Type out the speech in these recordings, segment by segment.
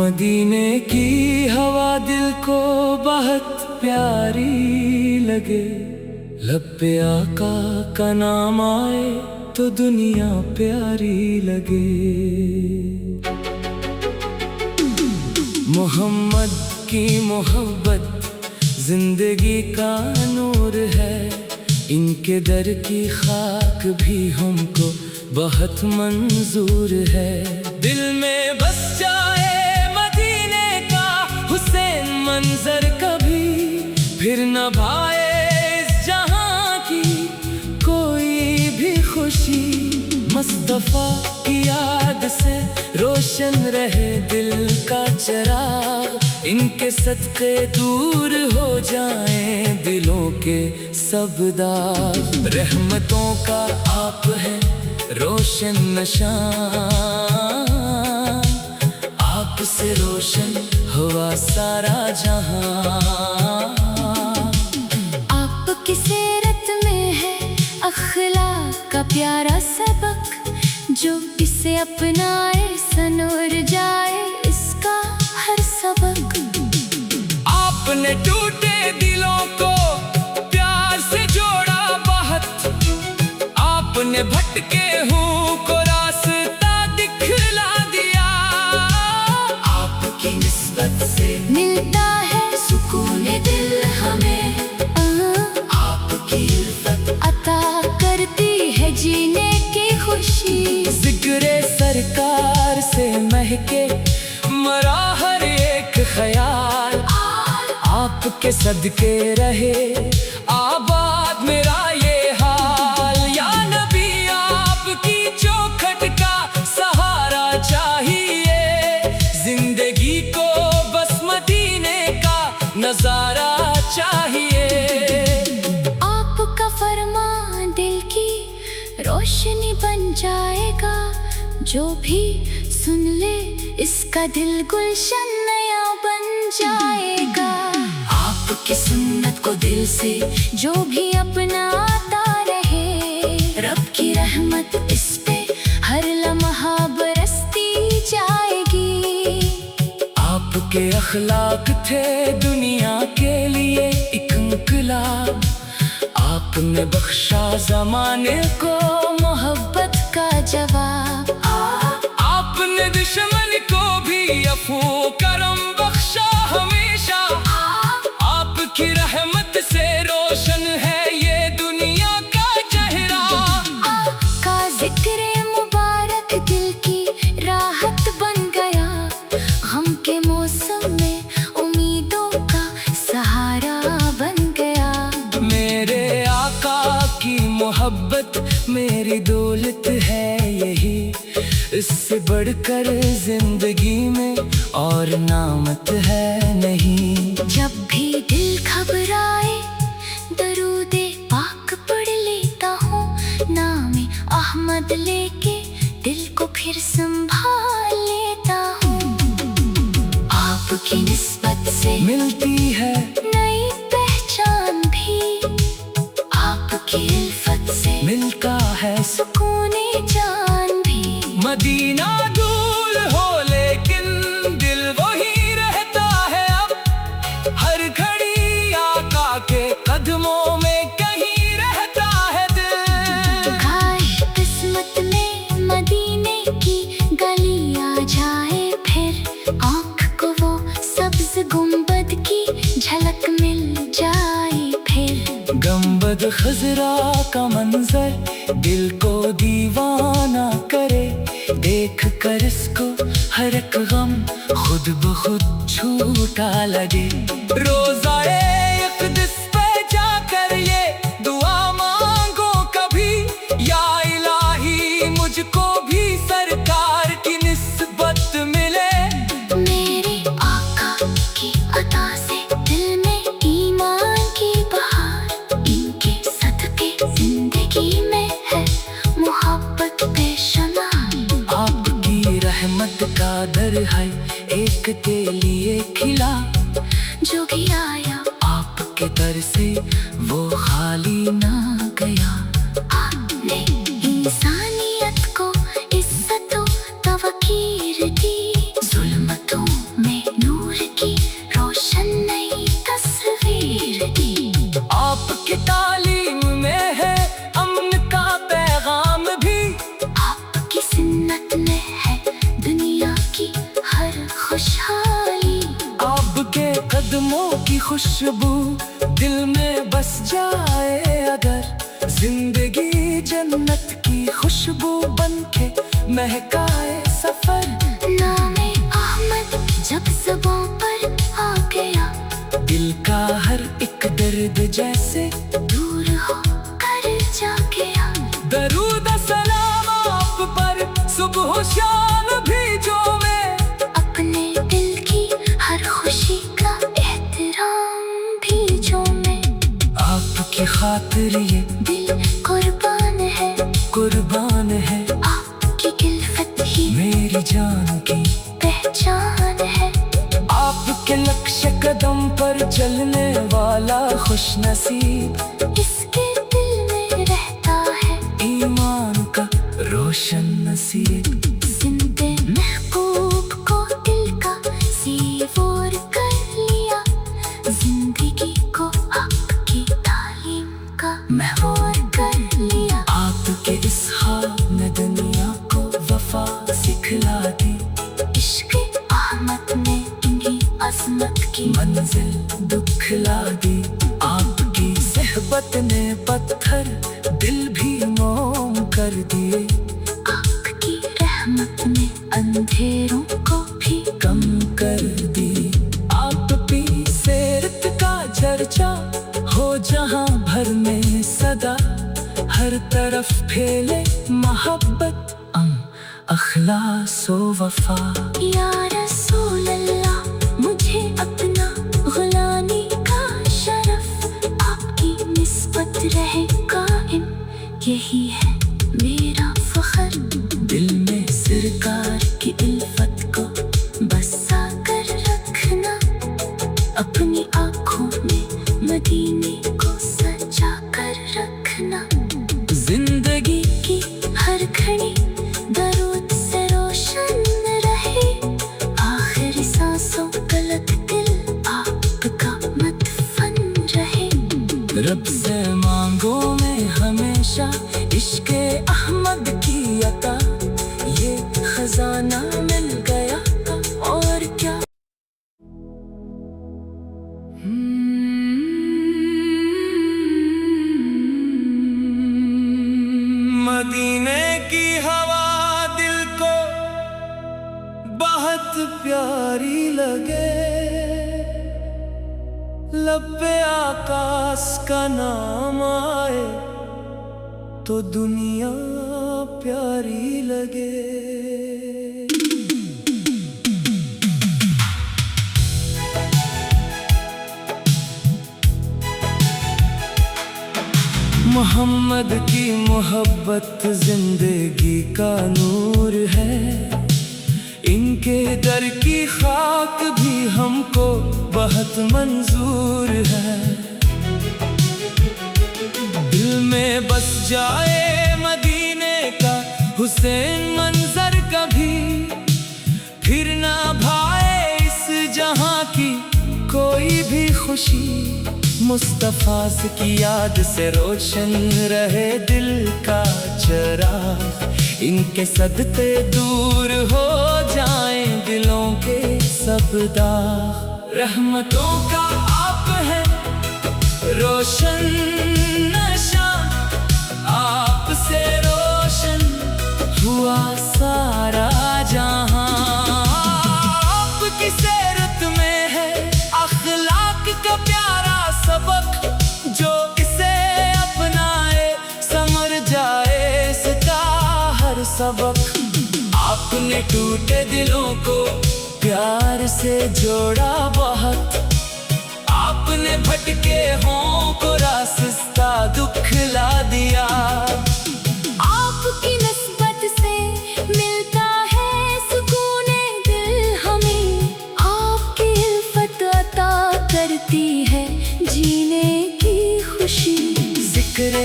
मदीने की हवा दिल को बहुत प्यारी लगे, लब पे आका का नाम आए तो दुनिया प्यारी लगे। मोहम्मद की मोहब्बत जिंदगी का नूर है, इनके दर की खाक भी हमको बहुत मंजूर है। दिल में बस जाए मदीने का हुसैन मंजर, कभी फिर न भाए इस जहां की कोई भी खुशी। मुस्तफा की याद से रोशन रहे दिल का चिराग, इनके सदके दूर हो जाएं दिलों के सब दाग। रहमतों का आप है रोशन निशान, आपसे रोशन हुआ सारा जहां। आपकी सीरत में है अखलाक का प्यारा सबक, जो इसे अपनाए सनूर जाए इसका हर सबक। आपने टूटे दिलों को प्यार से जोड़ा बहुत, आपने भटके हूँ को रास्ता दिखला दिया। आपकी निस्बत से मिलता है सुकून दिल हमें, आपकी इल्फत अता करती है जीने की खुशी। जिक्रे सरकार से महके मरा हर एक ख्याल, आपके सदके रहे आबाद मेरा ये हाल। या नबी आपकी चौखट का सहारा चाहिए, जिंदगी को बस मदीने का नजारा चाहिए। आपका फरमान दिल की रोशनी बन जाएगा, जो भी सुन ले इसका दिल गुलशन नया बन जाएगा। आपकी सुन्नत को दिल से जो भी अपनाता रहे, रब की रहमत इस पे हर लम्हा बरसती जाएगी। आपके अखलाक थे दुनिया के लिए एक इंकलाब, आपने बख्शा जमाने को मोहब्बत का जवाब। आपने दुश्मन को भी अफू करम बख्शा हमेशा, आपकी रहमत से रोशन है ये दुनिया का चेहरा। का जिक्र मुबारक दिल की राहत बन गया, गम के मौसम में उम्मीदों का सहारा बन गया। मेरे आका की मोहब्बत मेरी दौलत है यही, इससे बढ़कर जिंदगी में और नामत है नहीं। जब भी दिल घबराए दरूदे पाक पढ़ लेता हूँ, नाम अहमद लेके दिल को फिर संभाल लेता हूँ। आपकी निस्बत से मिलती है नई पहचान भी, आपकी इल्फत से मिलता है सुकूने जान भी। मदीना दूर हो लेकिन दिल वही रहता है अब, हर घड़ी आका के कदमों में कहीं रहता है दिल। काश किस्मत में मदीने की गली आ जाए फिर, आँख को वो सब्ज गुंबद की झलक मिल जाए फिर। गंबद खजरा का मंजर दिल को दीवाना करे, देख कर इसको हर एक गम खुद ब खुद छूटा लगे। रोज़ाए इक़दिस पे जाकर ये दुआ मांगो कभी, या इलाही मुझको भी सरकार की निस्बत मिले। मेरे आका की अता से दिल में ईमान की बहार, इनके सदके जिंदगी में है मोहब्बत बेशुमार। आपकी रहमत का दर है एक के लिए खिला, जो भी आया आपके दर से वो खाली ना गया। आपने इंसानियत को इज्जत तवकीर दी, जुल्मतों قدموں کی خوشبو دل میں بس جائے اگر، زندگی جنت کی خوشبو بن کے مہکائے سفر۔ نام احمد جب زباں پر آ گیا، دل کا ہر ایک درد جیسے دور ہو کر جا گیا۔ درود سلام آپ پر صبح و شام بھیجو میں، اپنے دل کی ہر خوشی کا احترام بھیجو میں۔ آپ کی خاطر یہ دل قربان ہے، قربان ہے، آپ کی الفت ہی میری جان کی پہچان ہے۔ آپ کے نقش قدم پر چلنے والا خوش نصیب، اس کے دل میں رہتا ہے ایمان کا روشن نصیب۔ زندے محبوب کو دل کا سیور کر لیا، زندگی کو آپ کی تعلیم کا محور کر لیا۔ آپ کے اسحاق نے دنیا کو وفا سکھلا دی، عشق احمد نے انہیں عظمت کی منزل دکھلا دی۔ آپ کی صحبت نے پتھر دل بھی موم کر دیے، آپ کی رحمت نے اندھیروں کو بھی کم کر دی۔ آپ پی سیرت کا چرچا ہو جہاں بھر میں صدا، ہر طرف پھیلے محبت اخلاص و وفا۔ یا رسول اللہ مجھے اپنا غلامی کا شرف، آپ کی نسبت رہے قائم، یہی ہے میرا فخر۔ دل میں سرکار کی الفت کو بسا کر رکھنا، اپنی آنکھوں میں مدینے کو سجا کر رکھنا۔ زندگی کی ہر گھڑی درود سے روشن رہے، آخری سانسوں غلط دل آپ کا مدفن رہے۔ رب سے مانگو میں ہمیشہ عشق احمد کی عطا، یہ خزانہ مل گیا اور کیا۔ مدینے کی ہوا دل کو بہت پیاری لگے، لب پہ آقاس کا نام آئے تو دنیا پیاری لگے۔ محمد کی محبت زندگی کا نور ہے، ان کے در کی خاک بھی ہم کو بہت منظور ہے۔ دل میں بس جائے مدینے کا حسین منظر کبھی، پھر نہ بھائے اس جہاں کی کوئی بھی خوشی۔ مصطفیٰ کی یاد سے روشن رہے دل کا چراغ، ان کے صدقے دور ہو جائیں دلوں کے سب داغ۔ رحمتوں کا آپ ہے روشن نشان، آپ سے روشن ہوا سارا جہاں۔ آپ کی سیرت میں ہے اخلاق کا پیارا سبق، جو اسے اپنائے سمر جائے اس کا ہر سبق۔ آپ نے ٹوٹے دلوں کو پیار سے جوڑا بہت، آپ نے بھٹکے ہوں کو راستہ دکھلا دیا۔ آپ کی نسبت سے ملتا ہے سکون دل ہمیں، آپ کی الفت عطا کرتی ہے جینے کی خوشی۔ ذکر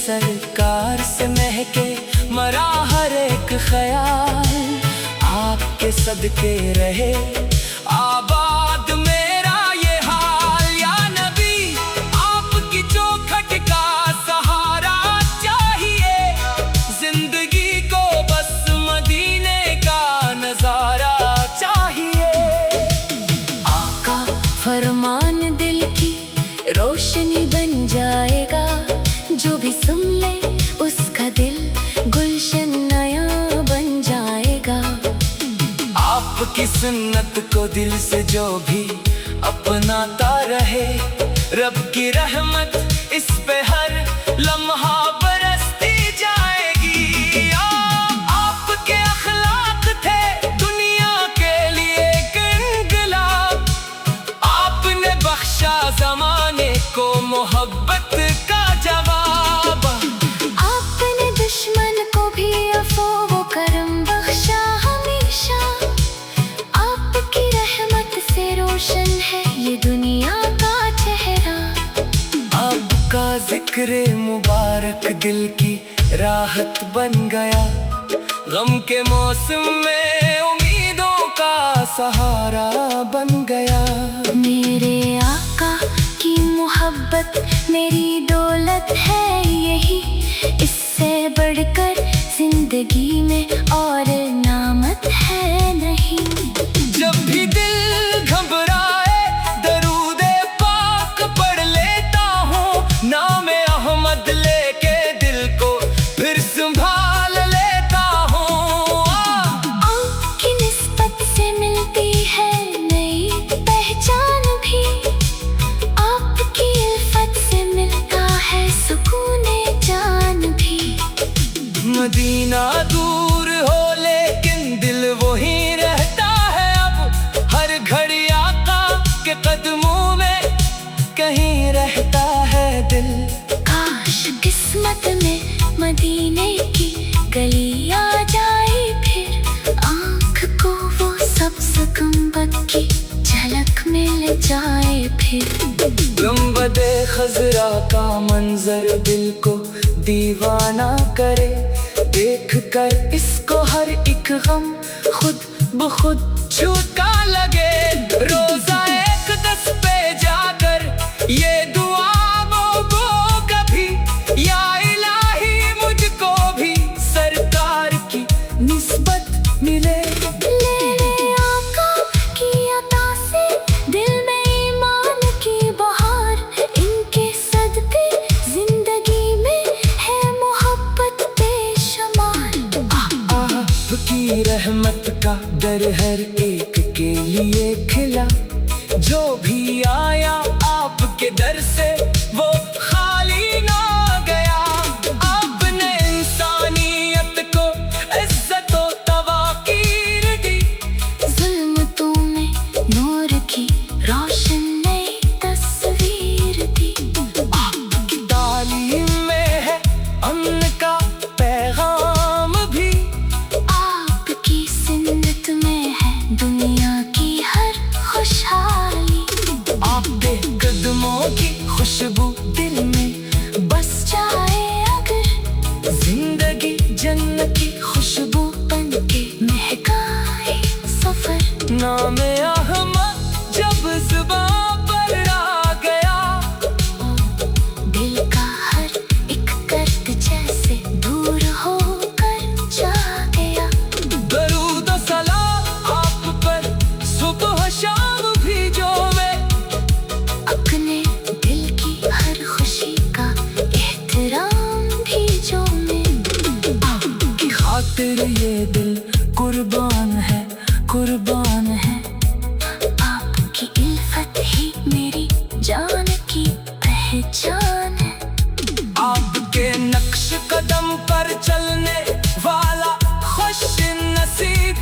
سرکار سے مہکے مرا ہر ایک خیال، آپ کے صدقے رہے آباد میرا یہ حال۔ یا نبی آپ کی چوکھٹ کا سہارا چاہیے، زندگی کو بس مدینے کا نظارہ چاہیے۔ آقا فرما सुन्नत को दिल से जो भी अपनाता रहे, रब की रहमत इस पे हर लम्हा बरसती जाएगी। आपके अखलाक थे दुनिया के लिए एक इनकलाब, आपने बख्शा जमाने को मोहब्बत का जवाब। आपने दुश्मन को भी अफो वो करम बख्शा हमेशा, आपकी रहमत से रोशन है ये दुनिया का चेहरा। आपका जिक्र मुबारक दिल की राहत बन गया, गम के मौसम में उम्मीदों का सहारा बन गया। मेरे आका की मोहब्बत मेरी दौलत है यही, इससे बढ़कर जिंदगी में और नामत है नहीं। जब भी दिल घबराए दरूदे पाक पढ़ लेता हूँ, नाम अहमद लेके दिल को फिर संभाल लेता हूँ। आपकी निस्बत से मिलती है नई पहचान भी, आपकी इल्फत से मिलता है सुकूने जान भी। मदीना दूर हो लेकिन दिल वहीं रहता है अब, हर घड़ी आका के कदमों में कहीं रहता है दिल। काश किस्मत में मदीने की गली आ जाए फिर, आँख को वो सब्ज़ गुंबद की झलक मिल जाए फिर। गुंबदे खजरा का मंजर दिल को दीवाना करे, देख कर इसको हर एक गम खुद ब खुद छूटा लगे। रोजा एक दस पे जाकर ये दुआ वो कभी, या इलाही मुझको भी सरकार की निस्बत मिले। मेरे आका की अता से दिल में ईमान की बहार, इनके सदके जिंदगी में है मोहब्बत बेशुमार। आपकी रहमत का दर हर एक के लिए खिला, जो भी आया आपके दर से वो खाली ना गया। आपने इंसानियत को इज्जत व तवाकीर दी, जुल्मतों में नूर की रोशन नई तस्वीर दी। आपकी तालीम में है अमन का पैगाम भी, आपकी सुन्नत में है दुनिया की हर खुशहाली। आपके कदमों की खुशबू दिल में बस जाए अगर जिंदगी जन्नत की खुशबू बन के महकाए सफर। नाम अहमद जब जुबान पर आ गया, दिल का हर एक कर्क जैसे दूर होकर जा गया। दरूद व सलाम आप पर सुबह शाम भी जो मैं, अपने दिल की हर खुशी का एहतराम भी जो मैं। आपकी खातिर ये दिल कुर्बान है, कुर्बान है। आपकी इल्फत ही मेरी जान की पहचान है। आपके नक्श कदम पर चलने वाला खुश नसीब,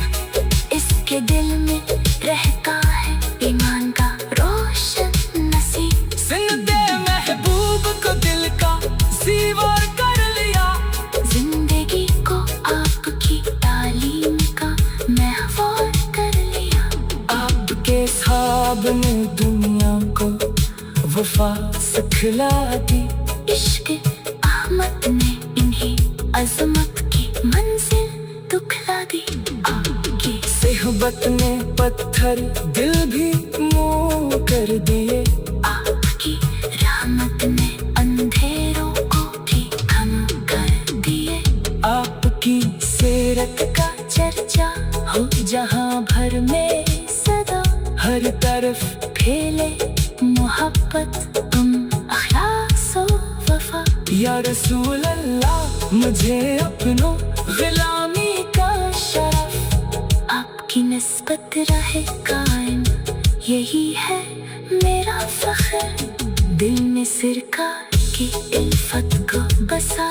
इसके दिल में रहता है ईमान का रोशन नसीब। जिंदे महबूब को दिल का जीवर कर लिया, जिंदगी को आपकी तालीम का महफूज कर लिया। आपके साहब ने दुनिया को वफा सिखला दी, इश्क अहमद ने इन्हीं अजमत की मंजिल दुखला दी। आपकी सोहबत ने पत्थर दिल भी मुंह कर दिए, आपकी रहमत ने अंधेरों को भी कम कर दिए। आपकी सीरत का चर्चा हो जहां भर में सदा, हर तरफ फैले मोहब्बत तुम अखलाक सो वफा। या रसूल अल्लाह मुझे अपनों गुलामी का शरफ, आपकी نسبت رہے قائم، یہی ہے میرا فخر، دل میں سرکار کی الفت کو بسا